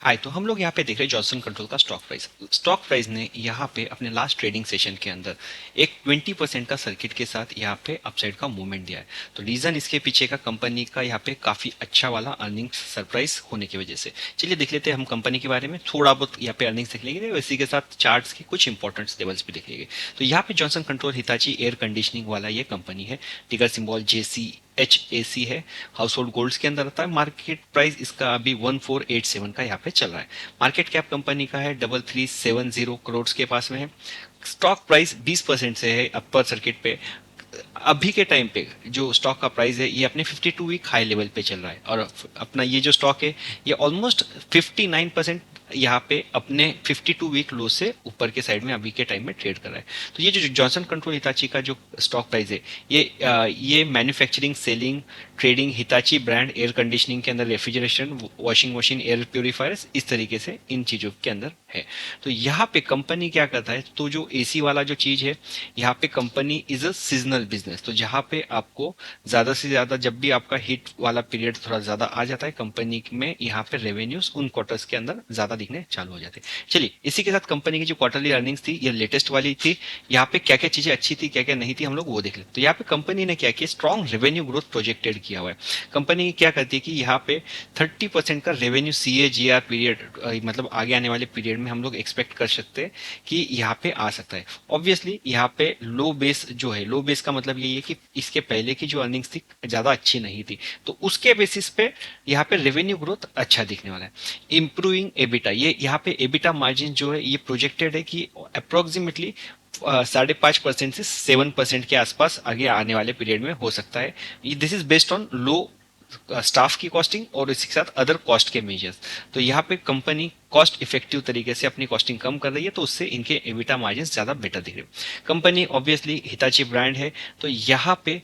हाय, तो हम लोग यहाँ पे देख रहे हैं जॉनसन कंट्रोल का स्टॉक प्राइस ने यहाँ पे अपने लास्ट ट्रेडिंग सेशन के अंदर एक 20% का सर्किट के साथ यहाँ पे अपसाइड का मूवमेंट दिया है। तो रीजन इसके पीछे का कंपनी का यहाँ पे काफी अच्छा वाला अर्निंग्स सरप्राइज होने की वजह से। चलिए देख लेते हैं हम कंपनी के बारे में थोड़ा बहुत यहाँ पे अर्निंग्स देख लेंगे, इसी के साथ चार्ट्स के कुछ इंपॉर्टेंट लेवल्स भी देख लेंगे। तो यहाँ पे Johnson control Hitachi air conditioning वाला ये कंपनी है। टिकर सिंबल JCHAC है। हाउस होल्ड गोल्ड्स के अंदर आता है। मार्केट प्राइस इसका अभी 1487 का यहाँ पे चल रहा है। मार्केट कैप कंपनी का है 3370 करोड़ के पास में है। स्टॉक प्राइस 20% से है अपर सर्किट पे। अभी के टाइम पे जो स्टॉक का प्राइस है ये अपने 52 वीक हाई लेवल पे चल रहा है, और अपना ये जो स्टॉक है ये ऑलमोस्ट 59% यहाँ पे अपने 52 वीक लो से ऊपर के साइड में अभी के टाइम में ट्रेड कर रहा है। तो ये जो जॉनसन कंट्रोल हिताची का जो स्टॉक प्राइस है ये manufacturing, selling, trading, Hitachi brand air conditioning के अंदर, refrigeration, washing machine, air purifiers, इस तरीके से इन चीज़ों के अंदर है। तो यहाँ पे कंपनी क्या करता है, तो जो एसी वाला जो चीज़ है, यहाँ पे company is a seasonal business. तो जहाँ पे आपको ज़्यादा से ज़्यादा जब भी आपका हिट वाला पीरियड थोड़ा ज़्यादा आ जाता है कंपनी में, यहाँ पे रेवेन्यूज उन क्वार्टर्स के अंदर ज़्यादा दिखने चालू हो जाते हैं। चलिए इसी के साथ कंपनी की जो क्वार्टरली अर्निंग्स थी ये लेटेस्ट वाली थी। यहाँ पे क्या क्या चीज़ें अच्छी थी, क्या क्या नहीं थी, हम लोग वो देख लेते। तो यहाँ पे कंपनी ने क्या किया, स्ट्रॉन्ग रेवेन्यू ग्रोथ प्रोजेक्टेड किया हुआ है। कंपनी क्या करती है कि यहाँ पे 30% का रेवेन्यू CAGR पीरियड, मतलब आगे आने वाले पीरियड में हम लोग एक्सपेक्ट कर सकते हैं कि यहाँ पे आ सकता है। ऑब्वियसली यहाँ पे लो बेस जो है, लो बेस का मतलब यही है कि इसके पहले की जो अर्निंग्स थी ज़्यादा अच्छी नहीं थी, तो उसके बेसिस पे यहाँ पे रेवेन्यू ग्रोथ अच्छा दिखने वाला है। इम्प्रूविंग एबिटा, ये यहाँ पे एबिटा मार्जिन जो है ये प्रोजेक्टेड है कि अप्रोक्सीमेटली 5.5% से 7% के आसपास आगे आने वाले पीरियड में हो सकता है। This is based on low staff की कॉस्टिंग और इसके साथ अदर कॉस्ट के मेजर्स। तो यहाँ पे कंपनी कॉस्ट इफेक्टिव तरीके से अपनी कॉस्टिंग कम कर रही है, तो उससे इनके एबिटा मार्जिन ज्यादा बेटर दिख रहे हैं। कंपनी ऑब्वियसली हिताची ब्रांड है, तो यहाँ पे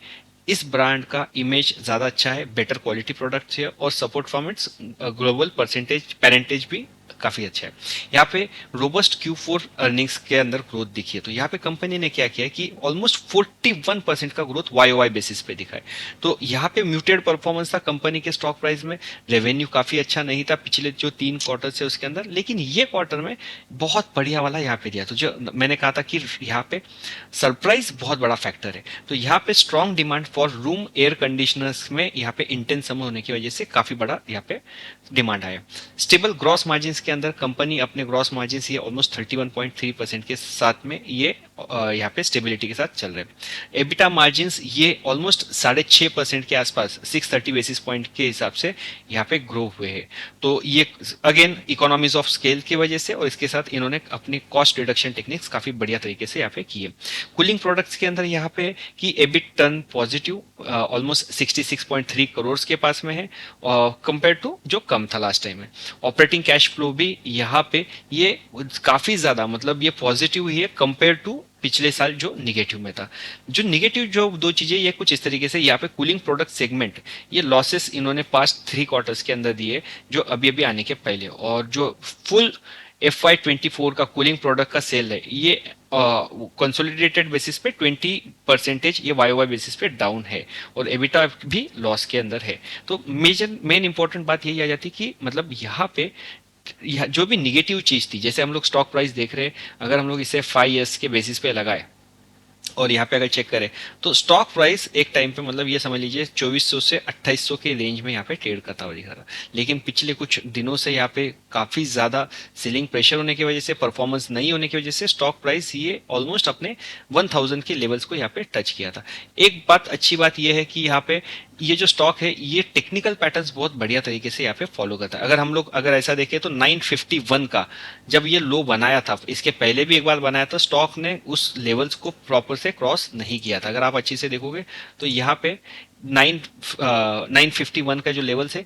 इस ब्रांड का इमेज ज्यादा अच्छा है, बेटर क्वालिटी प्रोडक्ट्स है, और support from its global percentage parentage भी काफी अच्छा है। यहाँ पे रोबस्ट Q4 अर्निंग्स के अंदर ग्रोथ दिखी है। तो यहाँ पे कंपनी ने क्या किया है कि ऑलमोस्ट 41% का ग्रोथ YOY बेसिस पे दिखा है। तो यहाँ पे म्यूटेड परफॉर्मेंस था कंपनी के स्टॉक प्राइस में। रेवेन्यू काफी अच्छा नहीं था पिछले जो 3 क्वार्टर से उसके अंदर, लेकिन ये क्वार्टर में बहुत बढ़िया वाला यहाँ पे दिया। तो जो मैंने कहा था कि यहाँ पे सरप्राइज बहुत बड़ा फैक्टर है। तो यहाँ पे strong demand for room air conditioners में यहाँ पे इंटेंस समर होने की वजह से काफी बड़ा यहाँ पे डिमांड आया। स्टेबल ग्रॉस मार्जिन के अंदर कंपनी अपने ग्रॉस मार्जिन ये ऑलमोस्ट 31.3% के साथ में ये यहाँ पे स्टेबिलिटी के साथ चल रहे हैं। एबिटा मार्जिन ये ऑलमोस्ट 6.5% के आसपास 630 बेसिस पॉइंट के हिसाब से यहाँ पे ग्रो हुए हैं। तो ये अगेन इकोनॉमीज ऑफ स्केल की वजह से, और इसके साथ इन्होंने अपनी कॉस्ट रिडक्शन टेक्निक्स काफी बढ़िया तरीके से यहाँ पे किए। कूलिंग प्रोडक्ट्स के अंदर यहाँ पे कि EBIT turn positive almost 66.3 crore के पास में है, कंपेयर टू जो कम था लास्ट टाइम में। ऑपरेटिंग कैश फ्लो भी यहाँ पे ये काफी ज्यादा, मतलब ये पॉजिटिव ही है कंपेयर टू पिछले साल जो निगेटिव में था। जो निगेटिव जो दो चीजें ये कुछ इस तरीके से, यहाँ पे कूलिंग प्रोडक्ट सेगमेंट ये लॉसेस इन्होंने पास्ट 3 क्वार्टर्स के अंदर दिए जो अभी अभी आने के पहले, और जो फुल FY24 का कूलिंग प्रोडक्ट का सेल है ये कंसोलिडेटेड बेसिस पे 20% ये YOY बेसिस पे डाउन है, और एबिटा भी लॉस के अंदर है। तो मेन इंपॉर्टेंट बात यही आ जाती कि मतलब यहाँ पे जो भी निगेटिव चीज थी, जैसे हम लोग स्टॉक प्राइस देख रहे हैं, अगर हम लोग इसे 5 ईयर्स के बेसिस पे लगाए और यहाँ पे अगर चेक करें तो स्टॉक प्राइस एक टाइम पे मतलब ये समझ लीजिए 2400 से 2800 के रेंज में यहाँ पे ट्रेड करता हुआ दिखा रहा। लेकिन पिछले कुछ दिनों से यहाँ पे काफी ज्यादा सीलिंग प्रेशर होने की वजह से, परफॉर्मेंस नहीं होने की वजह से स्टॉक प्राइस ये ऑलमोस्ट अपने 1000 के लेवल्स को यहाँ पे टच किया था। एक बात अच्छी बात यह है कि यहाँ पे ये जो स्टॉक है ये टेक्निकल पैटर्न्स बहुत बढ़िया तरीके से यहाँ पे फॉलो करता है। अगर हम लोग अगर ऐसा देखें तो 951 का जब ये लो बनाया था, इसके पहले भी एक बार बनाया था, स्टॉक ने उस लेवल्स को प्रॉपर से क्रॉस नहीं किया था। अगर आप अच्छी से देखोगे तो यहाँ पे 951 का जो लेवल्स है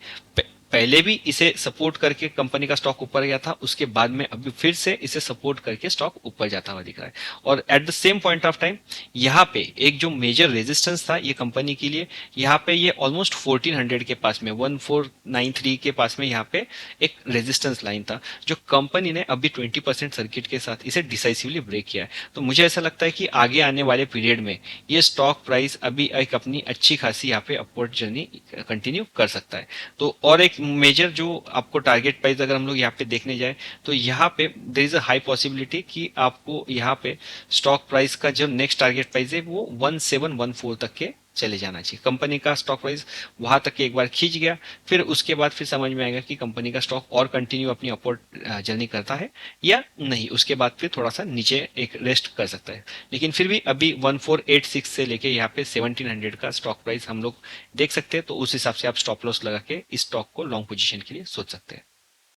पहले भी इसे सपोर्ट करके कंपनी का स्टॉक ऊपर गया था, उसके बाद में अभी फिर से इसे सपोर्ट करके स्टॉक ऊपर जाता हुआ दिख रहा है। और at the same point of time यहाँ पे एक जो मेजर रेजिस्टेंस था ये कंपनी के लिए, यहाँ पे ये ऑलमोस्ट 1400 के पास में 1493 के पास में यहाँ पे एक रेजिस्टेंस लाइन था, जो कंपनी ने अभी 20% सर्किट के साथ इसे डिसाइसिवली ब्रेक किया है। तो मुझे ऐसा लगता है कि आगे आने वाले पीरियड में ये स्टॉक प्राइस अभी एक अपनी अच्छी खासी यहाँ पे अपवर्ड जर्नी कंटिन्यू कर सकता है। तो और एक मेजर जो आपको टारगेट प्राइस अगर हम लोग यहाँ पे देखने जाए तो यहाँ पे there is a high possibility कि आपको यहाँ पे स्टॉक प्राइस का जो नेक्स्ट टारगेट प्राइस है वो 1714 तक के चले जाना चाहिए। कंपनी का स्टॉक प्राइस वहां तक के एक बार खींच गया, फिर उसके बाद फिर समझ में आएगा कि कंपनी का स्टॉक और कंटिन्यू अपनी अपवर्ड जर्नी करता है या नहीं, उसके बाद फिर थोड़ा सा नीचे एक रेस्ट कर सकता है। लेकिन फिर भी अभी 1486 से लेके यहाँ पे 1700 का स्टॉक प्राइस हम लोग देख सकते हैं, तो उस हिसाब से आप स्टॉप लॉस लगा के इस स्टॉक को लॉन्ग पोजीशन के लिए सोच सकते हैं।